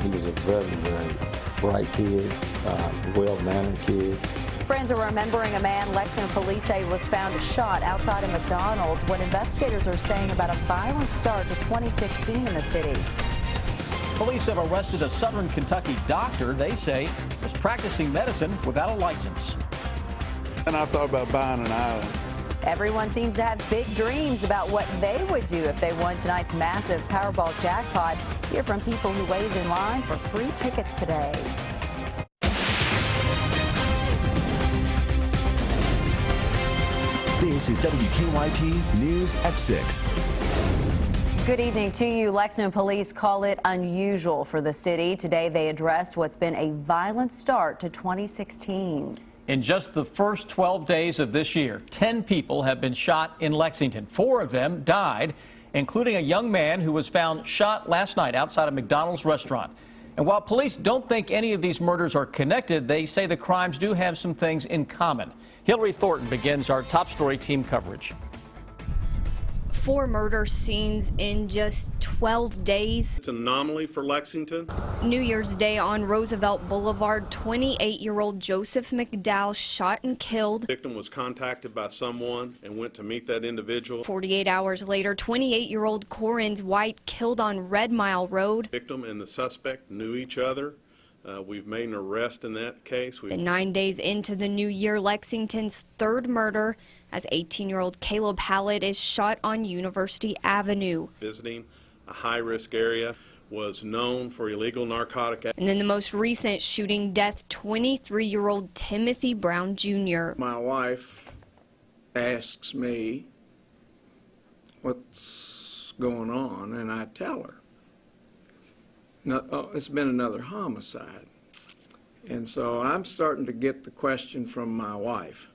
He was a very, very bright kid, well-mannered kid. Friends are remembering a man Lexington police say was found shot outside of McDonald's. What investigators are saying about a violent start to 2016 in the city. Police have arrested a Southern Kentucky doctor they say was practicing medicine without a license. And I thought about buying an island. Everyone seems to have big dreams about what they would do if they won tonight's massive Powerball jackpot. Hear from people who waited in line for free tickets today. This is WKYT News at 6. Good evening to you. Lexington police call it unusual for the city. Today they addressed what's been a violent start to 2016. In just the first 12 days of this year, 10 people have been shot in Lexington. 4 of them died, including a young man who was found shot last night outside a McDonald's restaurant. And while police don't think any of these murders are connected, they say the crimes do have some things in common. Hillary Thornton begins our top story team coverage. 4 murder scenes in just 12 days. It's an anomaly for Lexington. New Year's Day on Roosevelt Boulevard, 28-year-old Joseph McDowell shot and killed. The victim was contacted by someone and went to meet that individual. 48 hours later, 28-year-old Corinne White killed on Red Mile Road. The victim and the suspect knew each other. We've made an arrest in that case. 9 days into the new year, Lexington's 3rd murder as 18-year-old Caleb Hallett is shot on University Avenue. Visiting a high-risk area, was known for illegal narcotic. And then the most recent shooting death, 23-year-old Timothy Brown Jr. My wife asks me what's going on, and I tell her. No, oh, it's been another homicide. And so I'm starting to get the question from my wife,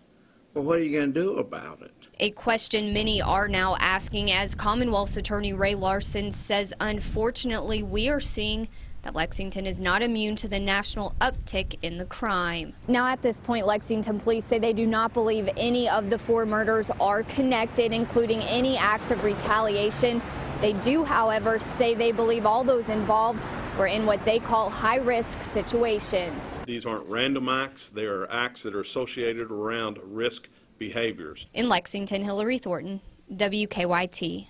well, what are you going to do about it? A question many are now asking, as Commonwealth's Attorney Ray Larson says, unfortunately, we are seeing that Lexington is not immune to the national uptick in the crime. Now, at this point, Lexington police say they do not believe any of the 4 murders are connected, including any acts of retaliation. They do, however, say they believe all those involved were in what they call high-risk situations. These aren't random acts. They are acts that are associated around risk behaviors. In Lexington, Hillary Thornton, WKYT.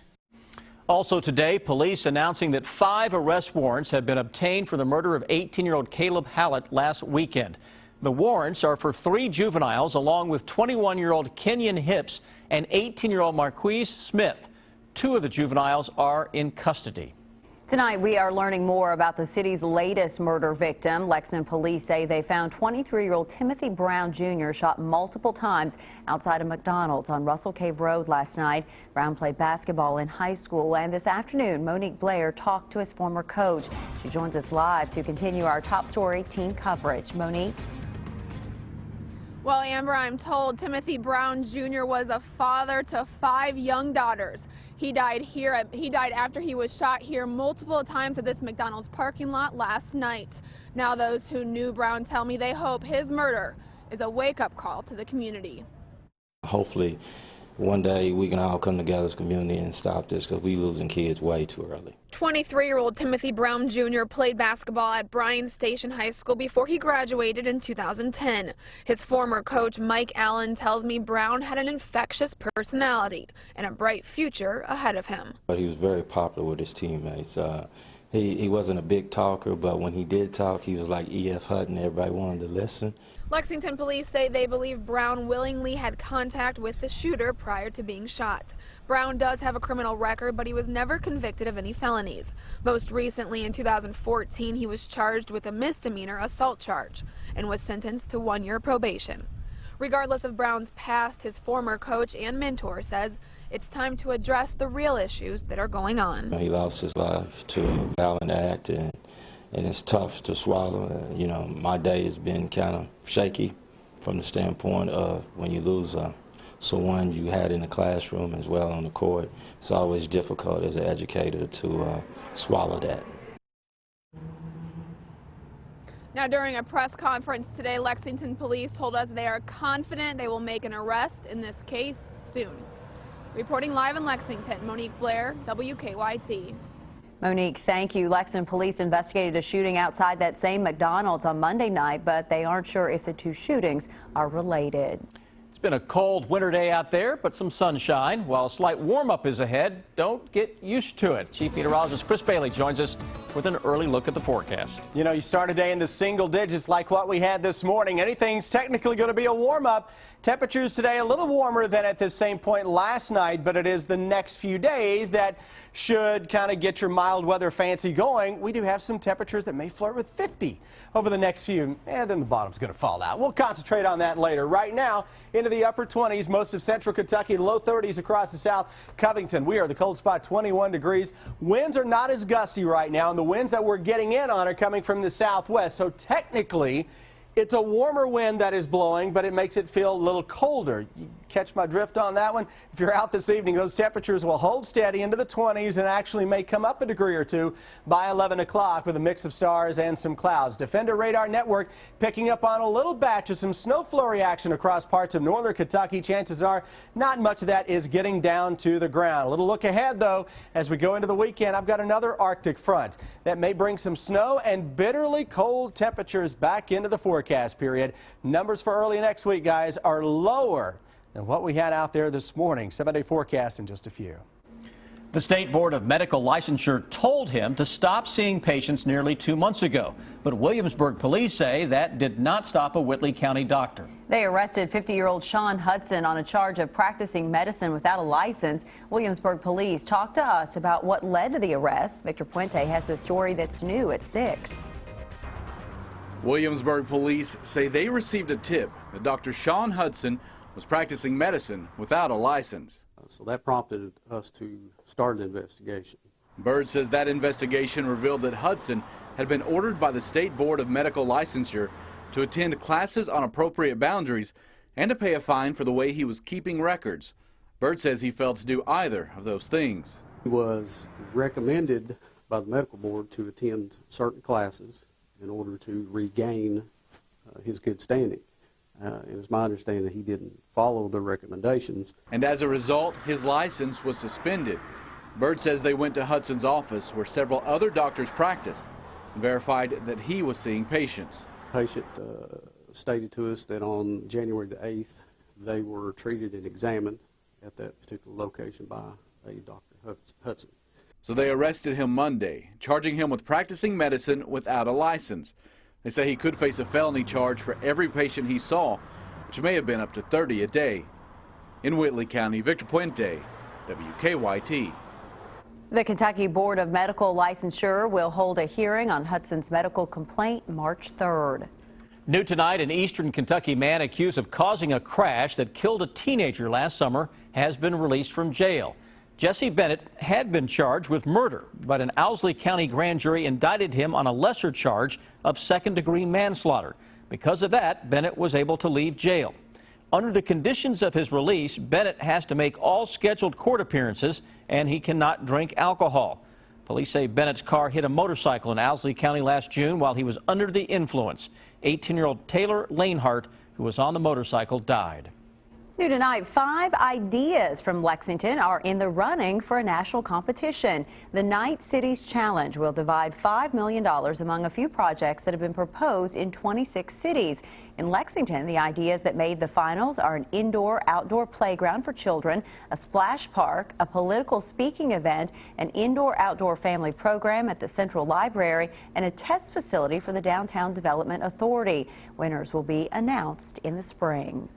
Also today, police announcing that 5 arrest warrants have been obtained for the murder of 18-year-old Caleb Hallett last weekend. The warrants are for 3 juveniles, along with 21-year-old Kenyon Hips and 18-year-old Marquise Smith. 2 of the juveniles are in custody. Tonight, we are learning more about the city's latest murder victim. Lexington police say they found 23-year-old Timothy Brown Jr. shot multiple times outside of McDonald's on Russell Cave Road last night. Brown played basketball in high school, and this afternoon, Monique Blair talked to his former coach. She joins us live to continue our top story team coverage. Monique? Well, Amber, I'm told Timothy Brown Jr. was a father to 5 young daughters. He died after he was shot here multiple times at this McDonald's parking lot last night. Now, those who knew Brown tell me they hope his murder is a wake-up call to the community. Hopefully, one day we can all come together as a community and stop this, because we losing kids way too early. 23-year-old Timothy Brown Jr. played basketball at Bryan Station High School before he graduated in 2010. His former coach, Mike Allen, tells me Brown had an infectious personality and a bright future ahead of him. But he was very popular with his teammates. He wasn't a big talker, but when he did talk, he was like E.F. Hutton. Everybody wanted to listen. Lexington police say they believe Brown willingly had contact with the shooter prior to being shot. Brown does have a criminal record, but he was never convicted of any felonies. Most recently, in 2014, he was charged with a misdemeanor assault charge and was sentenced to 1-year probation. Regardless of Brown's past, his former coach and mentor says it's time to address the real issues that are going on. He lost his life to a violent act, and it's tough to swallow. You know, my day has been kind of shaky from the standpoint of when you lose someone you had in the classroom as well on the court. It's always difficult as an educator to swallow that. Now, during a press conference today, Lexington police told us they are confident they will make an arrest in this case soon. Reporting live in Lexington, Monique Blair, WKYT. Monique, thank you. Lexington police investigated a shooting outside that same McDonald's on Monday night, but they aren't sure if the two shootings are related. It's been a cold winter day out there, but some sunshine. While a slight warm-up is ahead, don't get used to it. Chief Meteorologist Chris Bailey joins us with an early look at the forecast. You know, you start a day in the single digits like what we had this morning. Anything's technically going to be a warm-up. Temperatures today a little warmer than at the same point last night, but it is the next few days that should kind of get your mild weather fancy going. We do have some temperatures that may flirt with 50 over the next few, and then the bottom's going to fall out. We'll concentrate on that later. Right now, into the upper 20s, most of central Kentucky, low 30s across the south. Covington, we are the cold spot, 21 degrees. Winds are not as gusty right now, and the winds that we're getting in on are coming from the southwest. So technically, it's a warmer wind that is blowing, but it makes it feel a little colder. You catch my drift on that one? If you're out this evening, those temperatures will hold steady into the 20s and actually may come up a degree or two by 11 o'clock with a mix of stars and some clouds. Defender Radar Network picking up on a little batch of some snow flurry action across parts of northern Kentucky. Chances are not much of that is getting down to the ground. A little look ahead, though, as we go into the weekend. I've got another Arctic front that may bring some snow and bitterly cold temperatures back into the forecast period. Numbers for early next week, guys, are lower than what we had out there this morning. 7-day forecast in just a few. The State Board of Medical Licensure told him to stop seeing patients nearly 2 months ago. But Williamsburg police say that did not stop a Whitley County doctor. They arrested 50-year-old Sean Hudson on a charge of practicing medicine without a license. Williamsburg police talked to us about what led to the arrest. Victor Puente has the story that's new at 6. Williamsburg police say they received a tip that Dr. Sean Hudson was practicing medicine without a license. So that prompted us to start an investigation. Bird says that investigation revealed that Hudson had been ordered by the State Board of Medical Licensure to attend classes on appropriate boundaries and to pay a fine for the way he was keeping records. Bird says he failed to do either of those things. He was recommended by the medical board to attend certain classes in order to regain his good standing. And it's my understanding that he didn't follow the recommendations. And as a result, his license was suspended. Bird says they went to Hudson's office where several other doctors practice and verified that he was seeing patients. The patient stated to us that on January the 8th, they were treated and examined at that particular location by a Dr. Hudson. So they arrested him Monday, charging him with practicing medicine without a license. They say he could face a felony charge for every patient he saw, which may have been up to 30 a day. In Whitley County, Victor Puente, WKYT. The Kentucky Board of Medical Licensure will hold a hearing on Hudson's medical complaint March 3rd. New tonight, an eastern Kentucky man accused of causing a crash that killed a teenager last summer has been released from jail. Jesse Bennett had been charged with murder, but an Owsley County grand jury indicted him on a lesser charge of second-degree manslaughter. Because of that, Bennett was able to leave jail. Under the conditions of his release, Bennett has to make all scheduled court appearances, and he cannot drink alcohol. Police say Bennett's car hit a motorcycle in Owsley County last June while he was under the influence. 18-year-old Taylor Lanehart, who was on the motorcycle, died. New tonight, 5 ideas from Lexington are in the running for a national competition. The Night Cities Challenge will divide $5 million among a few projects that have been proposed in 26 cities. In Lexington, the ideas that made the finals are an indoor-outdoor playground for children, a splash park, a political speaking event, an indoor-outdoor family program at the Central Library, and a test facility for the Downtown Development Authority. Winners will be announced in the spring.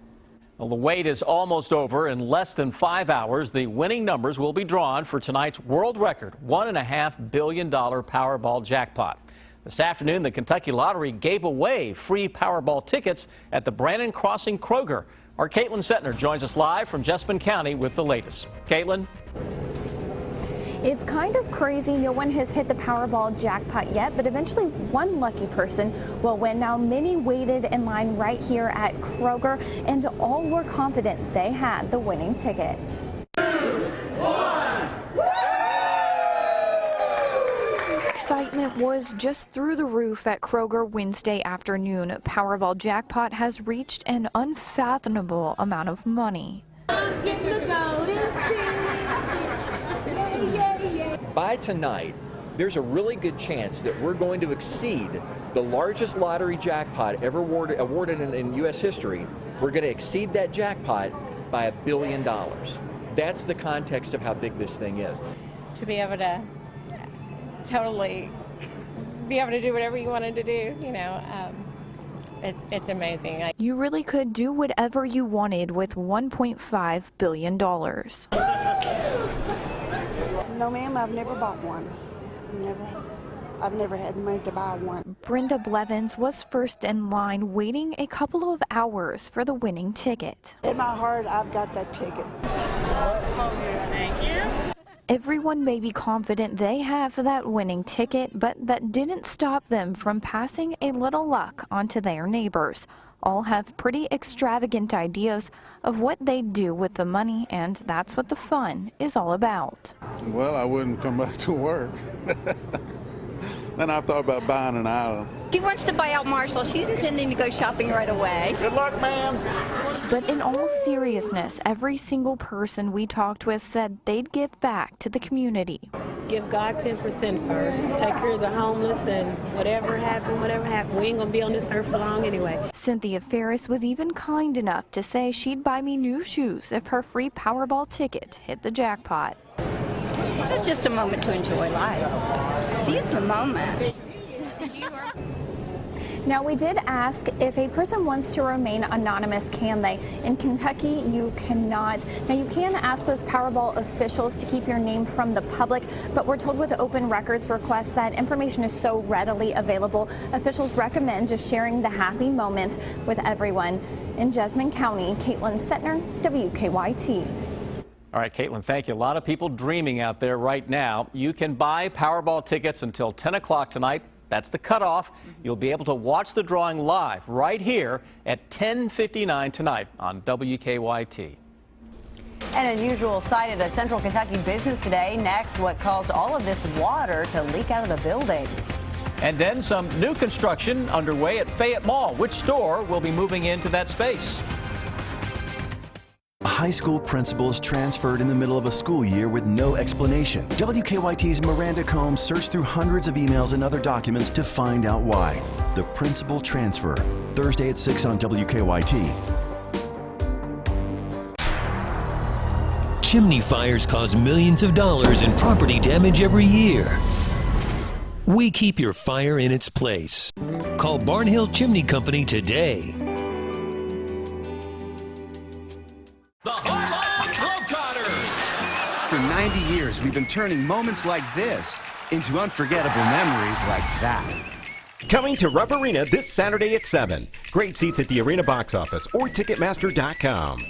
Well, the wait is almost over. In less than 5 hours, the winning numbers will be drawn for tonight's world record $1.5 billion Powerball jackpot. This afternoon, the Kentucky Lottery gave away free Powerball tickets at the Brannon Crossing Kroger. Our Caitlin Setner joins us live from Jessamine County with the latest. Caitlin? It's kind of crazy. No one has hit the Powerball jackpot yet, but eventually one lucky person will win. Now, many waited in line right here at Kroger, and all were confident they had the winning ticket. 2, 1. Excitement was just through the roof at Kroger Wednesday afternoon. Powerball jackpot has reached an unfathomable amount of money. By tonight, there's a really good chance that we're going to exceed the largest lottery jackpot ever awarded in U.S. history. We're going to exceed that jackpot by $1 billion. That's the context of how big this thing is. To be able to totally be able to do whatever you wanted to do, you know, it's amazing. You really could do whatever you wanted with $1.5 billion. No, ma'am, I've never bought one. I've never had the money to buy one. Brenda Blevins was first in line, waiting a couple of hours for the winning ticket. In my heart, I've got that ticket. Thank you. Everyone may be confident they have that winning ticket, but that didn't stop them from passing a little luck onto their neighbors. All have pretty extravagant ideas of what they'd do with the money, and that's what the fun is all about. Well, I wouldn't come back to work. Then I thought about buying an island. She wants to buy out Marshall. She's intending to go shopping right away. Good luck, ma'am. But in all seriousness, every single person we talked with said they'd give back to the community. Give God 10% first. Take care of the homeless, and whatever happened, we ain't gonna be on this earth for long anyway. Cynthia Ferris was even kind enough to say she'd buy me new shoes if her free Powerball ticket hit the jackpot. This is just a moment to enjoy life. Seize the moment. Now, we did ask if a person wants to remain anonymous, can they? In Kentucky, you cannot. Now, you can ask those Powerball officials to keep your name from the public, but we're told with the open records request that information is so readily available, officials recommend just sharing the happy moment with everyone. In Jessamine County, Caitlin Setner, WKYT. All right, Caitlin, thank you. A lot of people dreaming out there right now. You can buy Powerball tickets until 10 o'clock tonight. That's the cutoff. You'll be able to watch the drawing live right here at 10:59 tonight on WKYT. An unusual sight at a Central Kentucky business today. Next, what caused all of this water to leak out of the building. And then some new construction underway at Fayette Mall. Which store will be moving into that space? A high school principal is transferred in the middle of a school year with no explanation. WKYT's Miranda Combs searched through hundreds of emails and other documents to find out why. The principal transfer, Thursday at 6 on WKYT. Chimney fires cause millions of dollars in property damage every year. We keep your fire in its place. Call Barnhill Chimney Company today. For 90 years, we've been turning moments like this into unforgettable memories like that. Coming to Rupp Arena this Saturday at 7. Great seats at the Arena box office or Ticketmaster.com.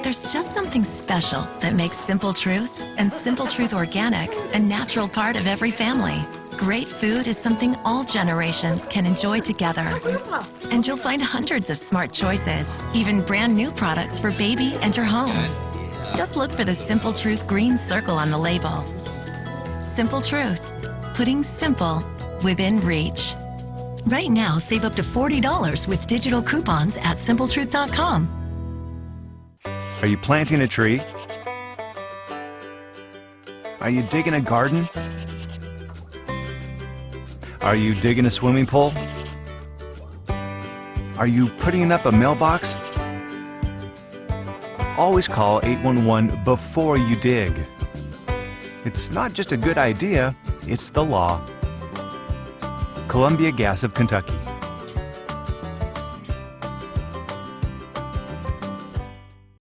There's just something special that makes Simple Truth and Simple Truth Organic a natural part of every family. Great food is something all generations can enjoy together. And you'll find hundreds of smart choices, even brand new products for baby and your home. Just look for the Simple Truth green circle on the label. Simple Truth, putting simple within reach. Right now, save up to $40 with digital coupons at simpletruth.com. Are you planting a tree? Are you digging a garden? Are you digging a swimming pool? Are you putting up a mailbox? Always call 811 before you dig. It's not just a good idea, it's the law. Columbia Gas of Kentucky.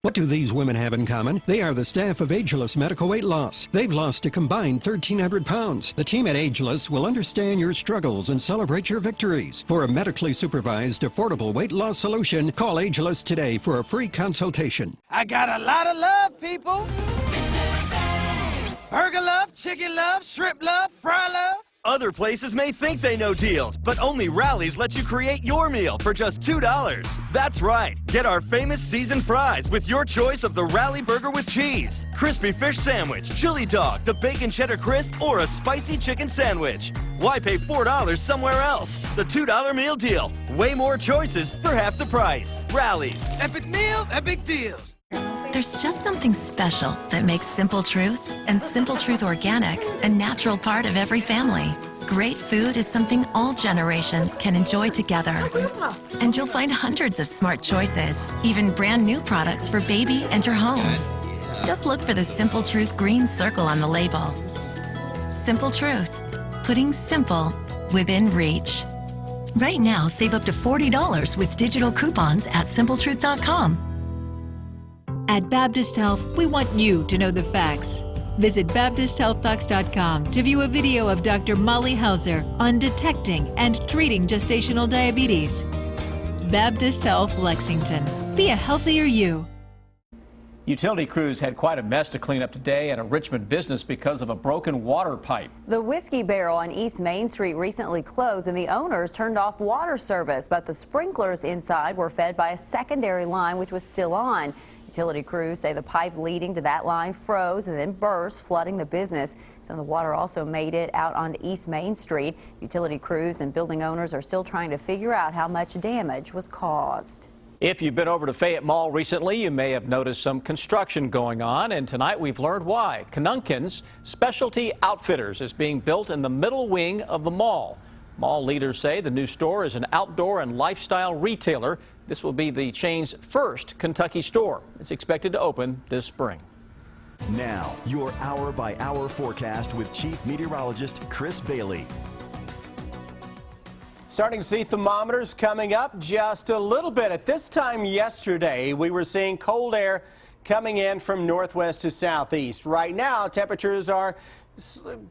What do these women have in common? They are the staff of Ageless Medical Weight Loss. They've lost a combined 1,300 pounds. The team at Ageless will understand your struggles and celebrate your victories. For a medically supervised, affordable weight loss solution, call Ageless today for a free consultation. I got a lot of love, people. Burger love, chicken love, shrimp love, fry love. Other places may think they know deals, but only Rally's lets you create your meal for just $2. That's right. Get our famous seasoned fries with your choice of the Rally Burger with cheese, crispy fish sandwich, chili dog, the bacon cheddar crisp, or a spicy chicken sandwich. Why pay $4 somewhere else? The $2 meal deal. Way more choices for half the price. Rally's. Epic meals, epic deals. There's just something special that makes Simple Truth and Simple Truth Organic a natural part of every family. Great food is something all generations can enjoy together. And you'll find hundreds of smart choices, even brand new products for baby and your home. Just look for the Simple Truth green circle on the label. Simple Truth, putting simple within reach. Right now, save up to $40 with digital coupons at simpletruth.com. At Baptist Health, we want you to know the facts. Visit BaptistHealthFacts.com to view a video of Dr. Molly Hauser on detecting and treating gestational diabetes. Baptist Health Lexington. Be a healthier you. Utility crews had quite a mess to clean up today at a Richmond business because of a broken water pipe. The Whiskey Barrel on East Main Street recently closed and the owners turned off water service, but the sprinklers inside were fed by a secondary line which was still on. Utility crews say the pipe leading to that line froze and then burst, flooding the business. Some of the water also made it out on East Main Street. Utility crews and building owners are still trying to figure out how much damage was caused. If you've been over to Fayette Mall recently, you may have noticed some construction going on, and tonight we've learned why. Conunkin's Specialty Outfitters is being built in the middle wing of the mall. Mall leaders say the new store is an outdoor and lifestyle retailer. This will be the chain's first Kentucky store. It's expected to open this spring. Now, your hour-by-hour forecast with Chief Meteorologist Chris Bailey. Starting to see thermometers coming up just a little bit. At this time yesterday, we were seeing cold air coming in from northwest to southeast. Right now, temperatures are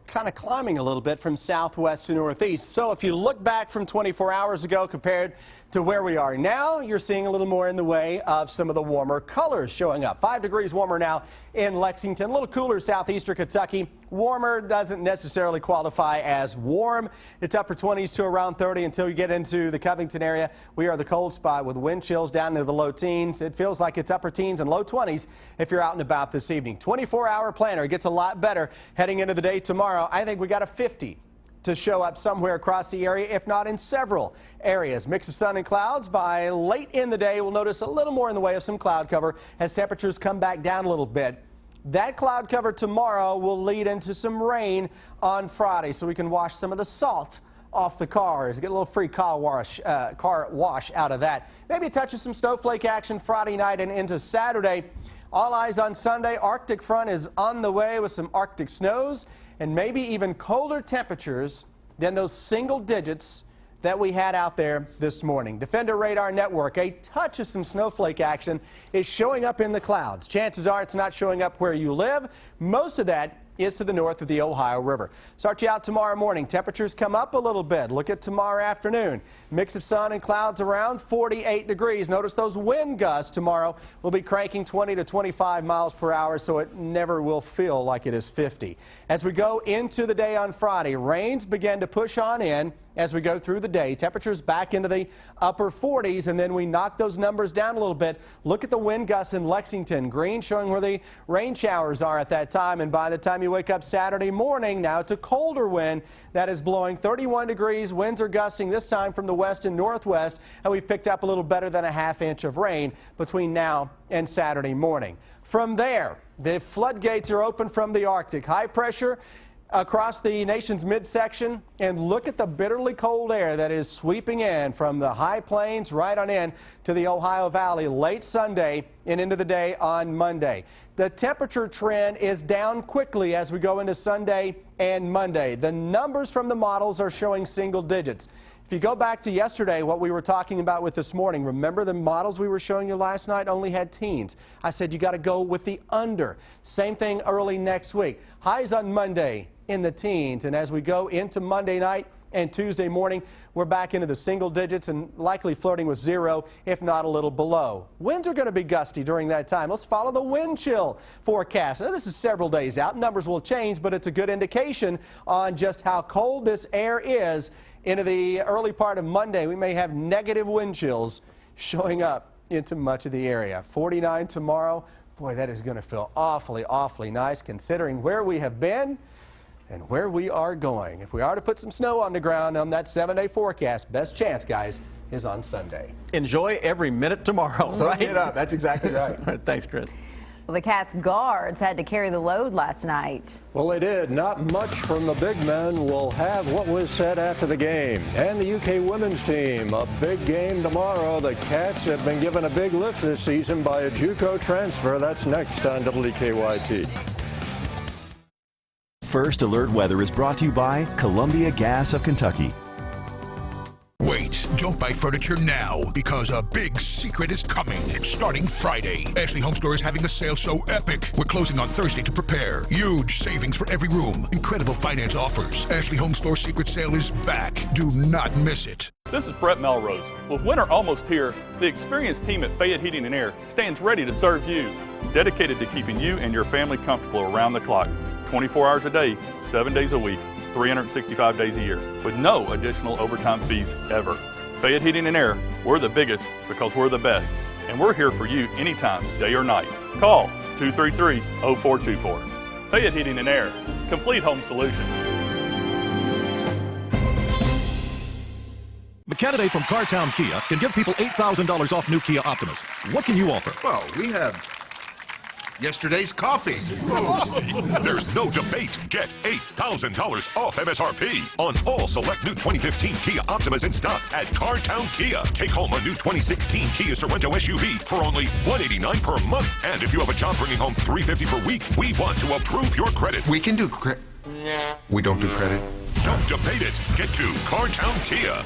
kind of climbing a little bit from southwest to northeast. So if you look back from 24 hours ago compared to where we are now, you're seeing a little more in the way of some of the warmer colors showing up. 5 degrees warmer now in Lexington, a little cooler southeastern Kentucky. Warmer doesn't necessarily qualify as warm. It's upper 20s to around 30 until you get into the Covington area. We are the cold spot with wind chills down into the low teens. It feels like it's upper teens and low 20s if you're out and about this evening. 24-hour planner gets a lot better heading into the day tomorrow. I think we got a 50 to show up somewhere across the area, if not in several areas. Mix of sun and clouds. By late in the day, we'll notice a little more in the way of some cloud cover as temperatures come back down a little bit. That cloud cover tomorrow will lead into some rain on Friday, so we can wash some of the salt off the cars, get a little free car wash out of that. Maybe a touch of some snowflake action Friday night and into Saturday. All eyes on Sunday. Arctic front is on the way with some Arctic snows and maybe even colder temperatures than those single digits that we had out there this morning. Defender Radar Network, a touch of some snowflake action is showing up in the clouds. Chances are it's not showing up where you live. Most of that is to the north of the Ohio River. Start you out tomorrow morning. Temperatures come up a little bit. Look at tomorrow afternoon. Mix of sun and clouds around 48 degrees. Notice those wind gusts tomorrow will be cranking 20 to 25 miles per hour, so it never will feel like it is 50. As we go into the day on Friday, rains begin to push on in as we go through the day. Temperatures back into the upper 40s, and then we knock those numbers down a little bit. Look at the wind gusts in Lexington. Green showing where the rain showers are at that time, and by the time you wake up Saturday morning, now it's a colder wind that is blowing 31 degrees. Winds are gusting this time from the west and northwest, and we've picked up a little better than a ½ inch of rain between now and Saturday morning. From there, the floodgates are open from the Arctic. High pressure across the nation's midsection, and look at the bitterly cold air that is sweeping in from the high plains right on in to the Ohio Valley late Sunday and into the day on Monday. The temperature trend is down quickly as we go into Sunday and Monday. The numbers from the models are showing single digits. If you go back to yesterday, what we were talking about with this morning, remember the models we were showing you last night only had teens. I said you got to go with the under. Same thing early next week. Highs on Monday in the teens, and as we go into Monday night and Tuesday morning, we're back into the single digits and likely flirting with 0, if not a little below. Winds are going to be gusty during that time. Let's follow the wind chill forecast. Now, this is several days out. Numbers will change, but it's a good indication on just how cold this air is. Into the early part of Monday, we may have negative wind chills showing up into much of the area. 49 tomorrow. Boy, that is going to feel awfully, awfully nice considering where we have been and where we are going. If we are to put some snow on the ground on that 7-day forecast, best chance, guys, is on Sunday. Enjoy every minute tomorrow, Soak right? it up. That's exactly right. All right, thanks, Chris. Well, the Cats guards had to carry the load last night. Well, they did. Not much from the big men. We'll have what was said after the game. And the UK women's team, a big game tomorrow. The Cats have been given a big lift this season by a JUCO transfer. That's next on WKYT. First Alert Weather is brought to you by Columbia Gas of Kentucky. Wait, don't buy furniture now, because a big secret is coming. Starting Friday, Ashley Home Store is having a sale so epic. We're closing on Thursday to prepare. Huge savings for every room. Incredible finance offers. Ashley Home Store Secret Sale is back. Do not miss it. This is Brett Melrose. With winter almost here, the experienced team at Fayette Heating and Air stands ready to serve you. Dedicated to keeping you and your family comfortable around the clock. 24 hours a day, 7 days a week. 365 days a year, with no additional overtime fees ever. Fayette Heating and Air, we're the biggest because we're the best, and we're here for you anytime, day or night. Call 233-0424. Fayette Heating and Air, complete home solutions. The candidate from Cartown Kia can give people $8,000 off new Kia Optimas. What can you offer? Well, we have yesterday's coffee. There's no debate. Get $8,000 off MSRP on all select new 2015 Kia Optimas in stock at Cartown Kia. Take home a new 2016 Kia Sorrento SUV for only $189 per month. And if you have a job bringing home $350 per week, we want to approve your credit. We can do credit. We don't do credit. Don't debate it. Get to Cartown Kia.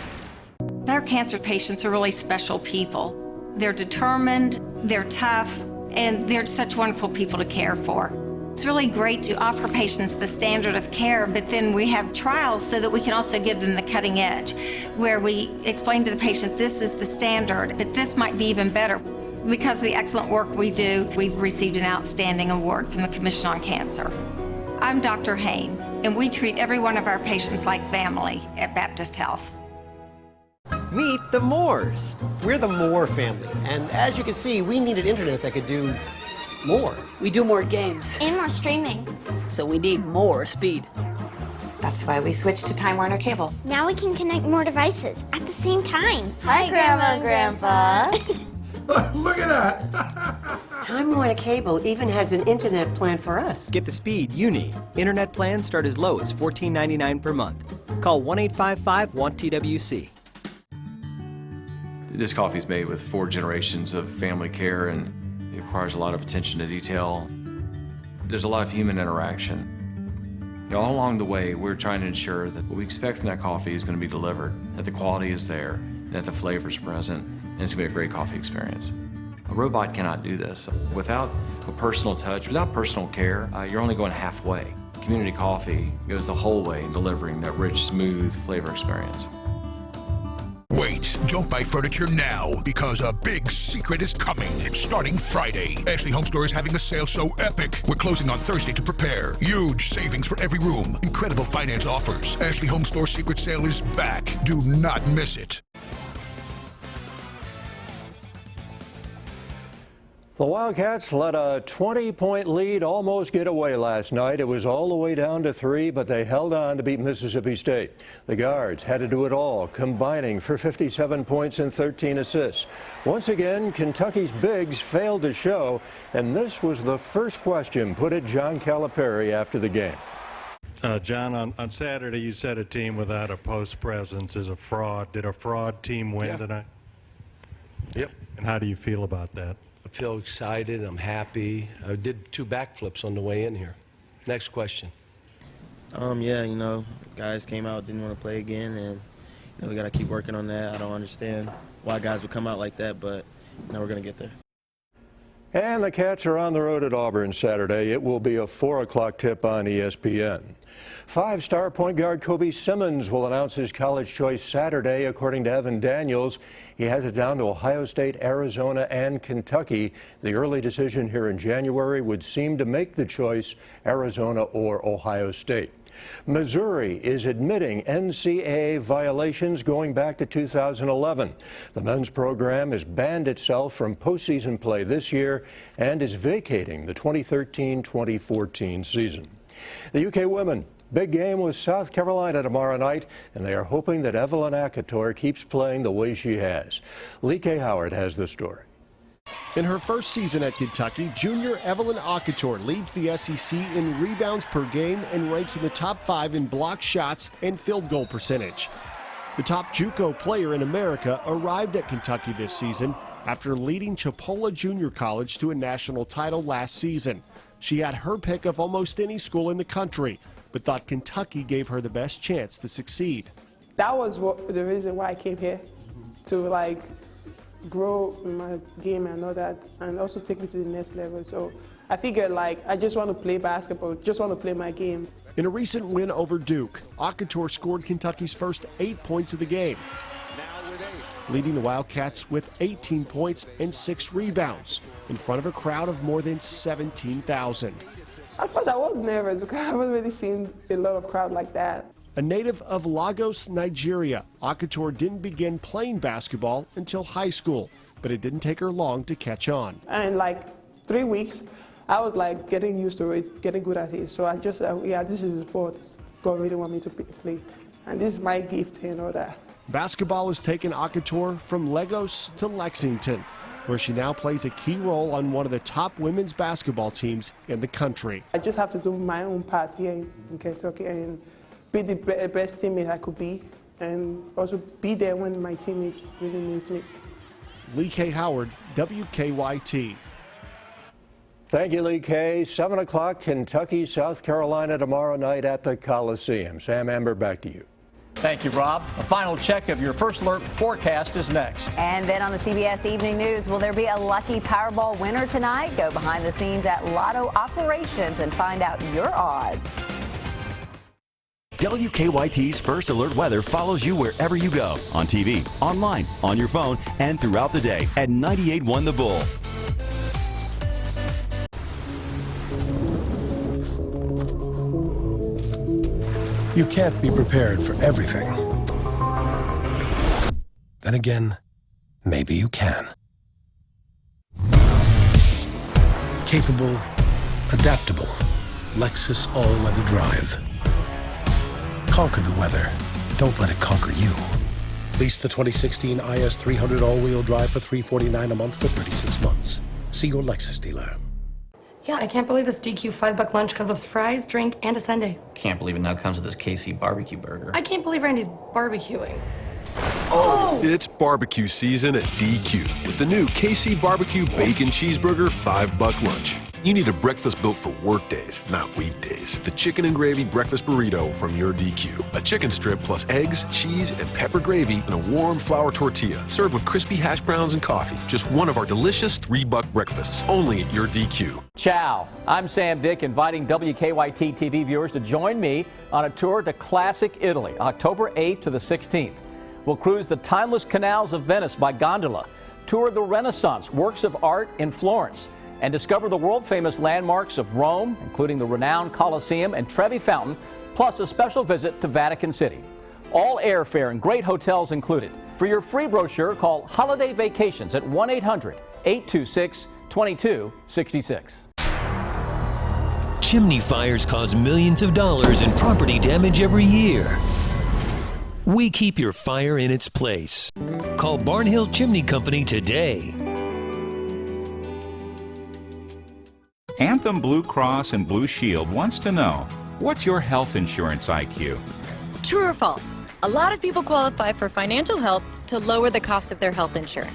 Our cancer patients are really special people. They're determined, they're tough, and they're such wonderful people to care for. It's really great to offer patients the standard of care, but then we have trials so that we can also give them the cutting edge, where we explain to the patient this is the standard, but this might be even better. Because of the excellent work we do, we've received an outstanding award from the Commission on Cancer. I'm Dr. Hain, and we treat every one of our patients like family at Baptist Health. Meet the Moores. We're the Moore family, and as you can see, we needed internet that could do more. We do more games. And more streaming. So we need more speed. That's why we switched to Time Warner Cable. Now we can connect more devices at the same time. Hi, Grandma and Grandpa. Look at that. Time Warner Cable even has an internet plan for us. Get the speed you need. Internet plans start as low as $14.99 per month. Call 1-855-WANT-TWC. This coffee is made with 4 generations of family care, and it requires a lot of attention to detail. There's a lot of human interaction. All along the way, we're trying to ensure that what we expect from that coffee is going to be delivered, that the quality is there, and that the flavors are present, and it's going to be a great coffee experience. A robot cannot do this. Without a personal touch, without personal care, you're only going halfway. Community Coffee goes the whole way in delivering that rich, smooth flavor experience. Wait, don't buy furniture now, because a big secret is coming. Starting Friday, Ashley Home Store is having a sale so epic. We're closing on Thursday to prepare. Huge savings for every room. Incredible finance offers. Ashley Home Store Secret Sale is back. Do not miss it. The Wildcats let a 20-point lead almost get away last night. It was all the way down to 3, but they held on to beat Mississippi State. The guards had to do it all, combining for 57 points and 13 assists. Once again, Kentucky's bigs failed to show, and this was the first question put at John Calipari after the game. John, on Saturday you said a team without a post presence is a fraud. Did a fraud team win tonight? Yep. And how do you feel about that? I feel excited. I'm happy. I did 2 backflips on the way in here. Next question. Yeah, you know, guys came out, didn't want to play again, and you know, we got to keep working on that. I don't understand why guys would come out like that, but now we're going to get there. And the Cats are on the road at Auburn Saturday. It will be a 4 o'clock tip on ESPN. 5-star point guard Kobe Simmons will announce his college choice Saturday, according to Evan Daniels. He has it down to Ohio State, Arizona, and Kentucky. The early decision here in January would seem to make the choice Arizona or Ohio State. Missouri is admitting NCAA violations going back to 2011. The men's program has banned itself from postseason play this year and is vacating the 2013-2014 season. The UK women, big game with South Carolina tomorrow night, and they are hoping that Evelyn Akator keeps playing the way she has. Lee K. Howard has the story. In her first season at Kentucky, junior Evelyn Okator leads the SEC in rebounds per game and ranks in the top 5 in block shots and field goal percentage. The top JUCO player in America arrived at Kentucky this season after leading Chipola Junior College to a national title last season. She had her pick of almost any school in the country, but thought Kentucky gave her the best chance to succeed. That was the reason why I came here, to grow in my game and all that, and also take me to the next level. So I figured I just want to play basketball, just want to play my game. In a recent win over Duke, Okator scored Kentucky's first 8 points of the game, leading the Wildcats with 18 points and 6 rebounds in front of a crowd of more than 17,000. At first I was nervous because I haven't really seen a lot of crowd like that. A native of Lagos, Nigeria, Okator didn't begin playing basketball until high school, but it didn't take her long to catch on. And 3 weeks, I was getting used to it, getting good at it. So I just, this is a sport God really want me to play. And this is my gift and all that. Basketball has taken Okator from Lagos to Lexington, where she now plays a key role on one of the top women's basketball teams in the country. I just have to do my own part here in Kentucky and be the best teammate I could be, and also be there when my teammate really needs me. Lee K. Howard, WKYT. Thank you, Lee K. 7 o'clock, Kentucky, South Carolina tomorrow night at the Coliseum. Sam Amber, back to you. Thank you, Rob. A final check of your First Alert forecast is next. And then on the CBS Evening News, will there be a lucky Powerball winner tonight? Go behind the scenes at Lotto Operations and find out your odds. WKYT's First Alert weather follows you wherever you go, on TV, online, on your phone, and throughout the day at 98.1 The Bull. You can't be prepared for everything. Then again, maybe you can. Capable, adaptable, Lexus all-weather drive. Conquer the weather. Don't let it conquer you. Lease the 2016 IS 300 all-wheel drive for $349 a month for 36 months. See your Lexus dealer. Yeah, I can't believe this DQ $5 lunch comes with fries, drink, and a sundae. Can't believe it now comes with this KC barbecue burger. I can't believe Randy's barbecuing. It's barbecue season at DQ with the new KC Barbecue Bacon Cheeseburger $5 lunch. You need a breakfast built for work days, not weekdays. The chicken and gravy breakfast burrito from your DQ. A chicken strip plus eggs, cheese, and pepper gravy in a warm flour tortilla. Served with crispy hash browns and coffee. Just one of our delicious $3 breakfasts. Only at your DQ. Ciao. I'm Sam Dick, inviting WKYT TV viewers to join me on a tour to classic Italy, October 8th to the 16th. We'll cruise the timeless canals of Venice by gondola, tour the Renaissance works of art in Florence, and discover the world-famous landmarks of Rome, including the renowned Colosseum and Trevi Fountain, plus a special visit to Vatican City. All airfare and great hotels included. For your free brochure, call Holiday Vacations at 1-800-826-2266. Chimney fires cause millions of dollars in property damage every year. We keep your fire in its place. Call Barnhill Chimney Company today. Anthem Blue Cross and Blue Shield wants to know, what's your health insurance IQ? True or false? A lot of people qualify for financial help to lower the cost of their health insurance.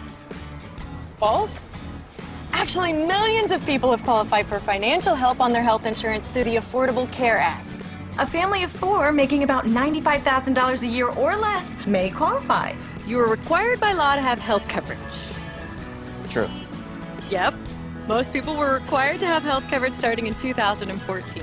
False? Actually, millions of people have qualified for financial help on their health insurance through the Affordable Care Act. A family of 4 making about $95,000 a year or less may qualify. You are required by law to have health coverage. True. Yep. Most people were required to have health coverage starting in 2014.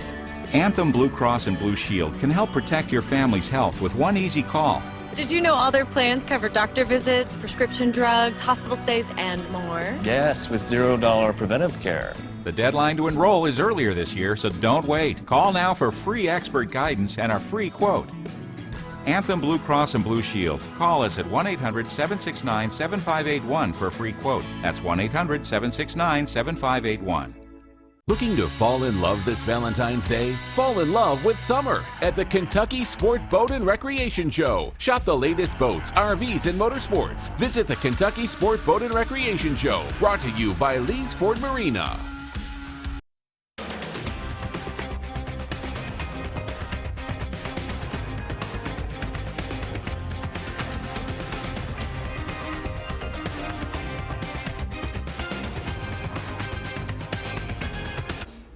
Anthem Blue Cross and Blue Shield can help protect your family's health with one easy call. Did you know all their plans cover doctor visits, prescription drugs, hospital stays, and more? Yes, with $0 preventive care. The deadline to enroll is earlier this year, so don't wait. Call now for free expert guidance and a free quote. Anthem Blue Cross and Blue Shield. Call us at 1-800-769-7581 for a free quote. That's 1-800-769-7581. Looking to fall in love this Valentine's Day? Fall in love with summer at the Kentucky Sport Boat and Recreation Show. Shop the latest boats, RVs, and motorsports. Visit the Kentucky Sport Boat and Recreation Show, brought to you by Lee's Ford Marina.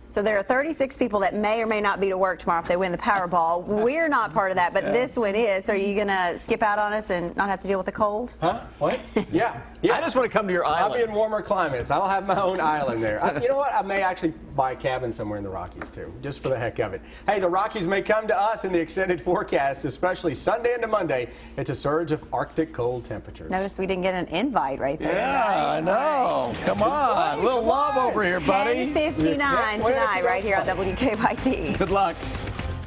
So there are 36 people that may or may not be to work tomorrow if they win the Powerball. We're not part of that, but this one is. So are you going to skip out on us and not have to deal with the cold? Huh? What? Yeah. I just want to come to your island. I'll be in warmer climates. I'll have my own island there. You know what? I may actually buy a cabin somewhere in the Rockies, too, just for the heck of it. Hey, the Rockies may come to us in the extended forecast, especially Sunday into Monday. It's a surge of Arctic cold temperatures. Notice we didn't get an invite right there. Yeah, I know. Come on. A little love over here, buddy. 10:59 tonight right here on WKYT. Good luck.